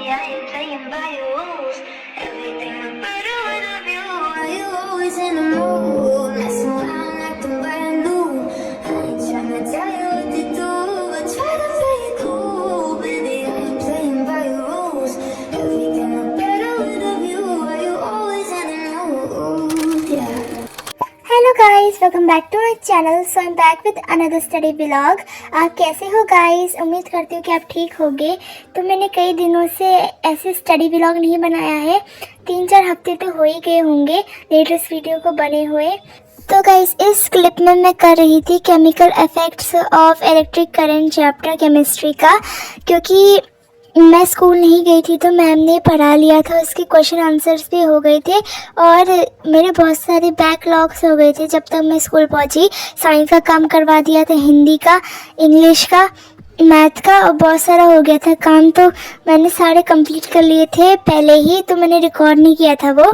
I ain't playing by your rules. Everything look better with a view. Why you always in the mood? Messing around acting brand new. I ain't tryna tell you what to do, but try to play it cool. Baby, I ain't playing by your rules. Everything look better with a view. Why you always in the mood? Yeah. Hello guys, welcome back to my channel. So I am back with another study vlog. आप कैसे हो guys? उम्मीद करती हूँ कि आप ठीक होगे। तो मैंने कई दिनों से ऐसे स्टडी व्लॉग नहीं बनाया है, 3-4 हफ्ते तो हो ही गए होंगे लेटेस्ट वीडियो को बने हुए। तो गाइस, इस क्लिप में मैं कर रही थी chemical effects of electric current chapter chemistry का, क्योंकि मैं स्कूल नहीं गई थी तो मैम ने पढ़ा लिया था, उसके क्वेश्चन आंसर्स भी हो गए थे और मेरे बहुत सारे बैकलॉग्स हो गए थे जब तक मैं स्कूल पहुंची। साइंस का काम करवा दिया था, हिंदी का, इंग्लिश का, मैथ का और बहुत सारा हो गया था काम। तो मैंने सारे कंप्लीट कर लिए थे पहले ही, तो मैंने रिकॉर्ड नहीं किया था वो।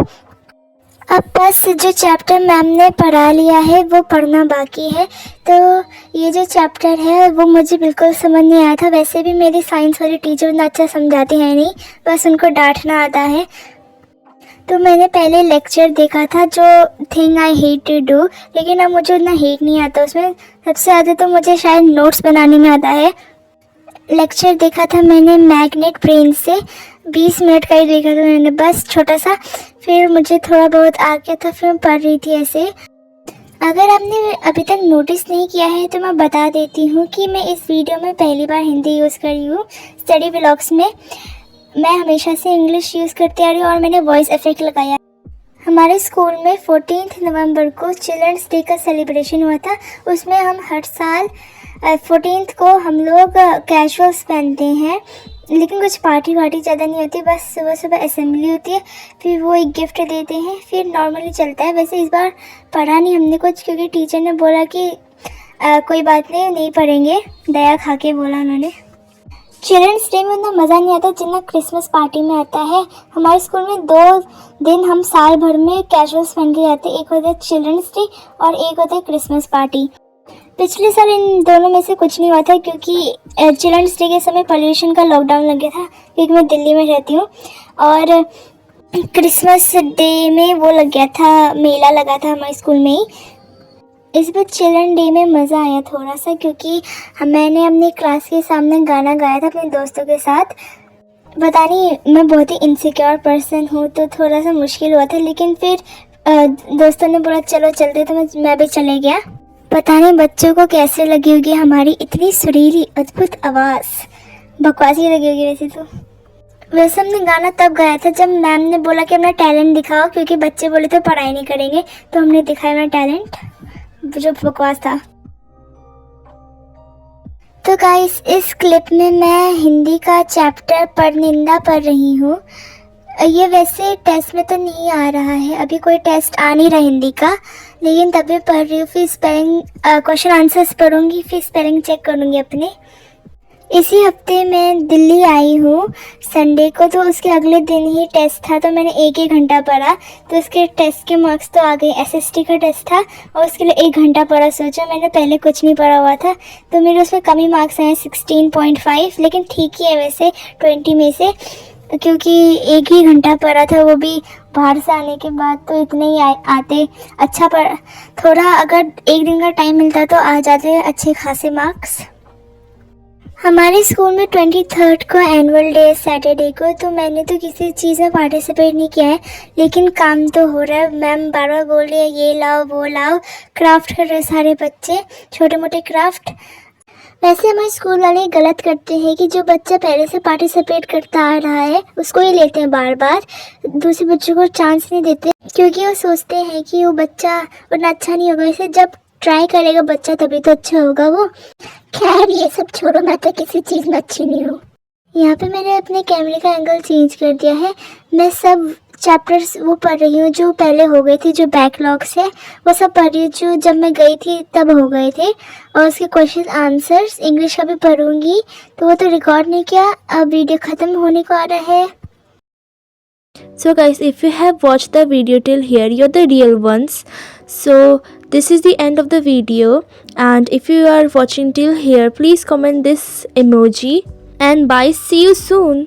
अब बस जो चैप्टर मैम ने पढ़ा लिया है वो पढ़ना बाकी है। तो ये जो चैप्टर है वो मुझे बिल्कुल समझ नहीं आया था। वैसे भी मेरी साइंस वाली टीचर उतना अच्छा समझाते हैं नहीं, बस उनको डांटना आता है। तो मैंने पहले लेक्चर देखा था जो thing I hate to do, लेकिन अब मुझे उतना हेट नहीं आता उसमें। सबसे ज़्यादा तो मुझे शायद नोट्स बनाने में आता है। लेक्चर देखा था मैंने मैग्नेट ब्रेन से, 20 मिनट का ही देखा था मैंने, बस छोटा सा। फिर मुझे थोड़ा बहुत आ गया था, फिर मैं पढ़ रही थी ऐसे। अगर आपने अभी तक नोटिस नहीं किया है तो मैं बता देती हूँ कि मैं इस वीडियो में पहली बार हिंदी यूज़ कर रही हूँ स्टडी व्लॉग्स में। मैं हमेशा से इंग्लिश यूज़ करती आ रही हूँ और मैंने वॉइस इफेक्ट लगाया। हमारे स्कूल में 14 नवंबर को चिल्ड्रंस डे का सेलिब्रेशन हुआ था। उसमें हम हर साल 14 को हम लोग कैजुअल्स पहनते हैं, लेकिन कुछ पार्टी ज़्यादा नहीं होती, बस सुबह सुबह असेंबली होती है, फिर वो एक गिफ्ट देते हैं, फिर नॉर्मली चलता है। वैसे इस बार पढ़ा नहीं हमने कुछ, क्योंकि टीचर ने बोला कि कोई बात नहीं पढ़ेंगे, दया खा के बोला उन्होंने। चिल्ड्रंस डे में उतना मज़ा नहीं आता जितना क्रिसमस पार्टी में आता है। हमारे स्कूल में 2 दिन हम साल भर में कैजुअल्स पहन के जाते हैं, एक होता है चिल्ड्रंस डे और एक होता है क्रिसमस पार्टी। पिछले साल इन दोनों में से कुछ नहीं हुआ था, क्योंकि चिल्ड्रंस डे के समय पोल्यूशन का लॉकडाउन लग गया था, क्योंकि मैं दिल्ली में रहती हूँ। और क्रिसमस डे में वो लग गया था, मेला लगा था हमारे स्कूल में ही। इस बार चिल्ड्रन डे में मज़ा आया थोड़ा सा, क्योंकि मैंने अपने क्लास के सामने गाना गाया था अपने दोस्तों के साथ। पता नहीं, मैं बहुत ही इनसिक्योर पर्सन हूँ तो थोड़ा सा मुश्किल हुआ था, लेकिन फिर दोस्तों ने बोला चलो चलते, तो मैं भी चले गया। पता नहीं बच्चों को कैसे लगी होगी हमारी इतनी सुरीली अद्भुत आवाज़, बकवासी लगी होगी वैसे तो। वैसे हमने गाना तब गाया था जब मैम ने बोला कि अपना टैलेंट दिखाओ, क्योंकि बच्चे बोले तो पढ़ाई नहीं करेंगे, तो हमने दिखाया अपना टैलेंट, जो बकवास था। तो गाइस, इस क्लिप में मैं हिंदी का चैप्टर परनिंदा पढ़ रही हूँ। ये वैसे टेस्ट में तो नहीं आ रहा है, अभी कोई टेस्ट आ नहीं रहा हिंदी का, लेकिन तभी पढ़ रही हूँ। फिर स्पेलिंग क्वेश्चन आंसर्स पढ़ूंगी, फिर स्पेलिंग चेक करूँगी अपने। इसी हफ्ते मैं दिल्ली आई हूँ संडे को, तो उसके अगले दिन ही टेस्ट था, तो मैंने 1 घंटा पढ़ा, तो उसके टेस्ट के मार्क्स तो आ गए। एसएसटी का टेस्ट था और उसके लिए 1 घंटा पढ़ा। सोचा, मैंने पहले कुछ नहीं पढ़ा हुआ था, तो मेरे उसमें कम ही मार्क्स आए 16.5, लेकिन ठीक ही है वैसे 20 में से, क्योंकि 1 ही घंटा पढ़ा था, वो भी बाहर से आने के बाद, तो इतने ही आते। अच्छा पढ़, थोड़ा अगर 1 दिन का टाइम मिलता तो आ जाते अच्छे खासे मार्क्स। हमारे स्कूल में 23rd को एनुअल डे है, सैटरडे को, तो मैंने तो किसी चीज़ में पार्टिसिपेट नहीं किया है, लेकिन काम तो हो रहा है। मैम बार बार बोल रही है ये लाओ वो लाओ, क्राफ्ट कर रहे सारे बच्चे, छोटे मोटे क्राफ्ट। वैसे हमारे स्कूल वाले गलत करते हैं कि जो बच्चा पहले से पार्टिसिपेट करता आ रहा है उसको ही लेते हैं बार बार, दूसरे बच्चों को चांस नहीं देते, क्योंकि वो सोचते हैं कि वो बच्चा उतना अच्छा नहीं होगा। वैसे जब ट्राई करेगा बच्चा तभी तो अच्छा होगा वो। खैर ये सब छोड़ो, मैं तो किसी चीज़ में अच्छी नहीं हूँ। यहाँ पे मैंने अपने कैमरे का एंगल चेंज कर दिया है। मैं सब चैप्टर्स वो पढ़ रही हूँ जो पहले हो गए थे, जो बैकलॉग्स है वो सब पढ़ रही हूँ, जो जब मैं गई थी तब हो गए थे। और उसके क्वेश्चन आंसर्स इंग्लिश का भी पढ़ूंगी, तो वो तो रिकॉर्ड नहीं किया, अब वीडियो ख़त्म होने को आ रहा है। So guys, if you have watched the video till here, you're the real ones. So this is the end of the video, and if you are watching till here, please comment this emoji, and bye, see you soon.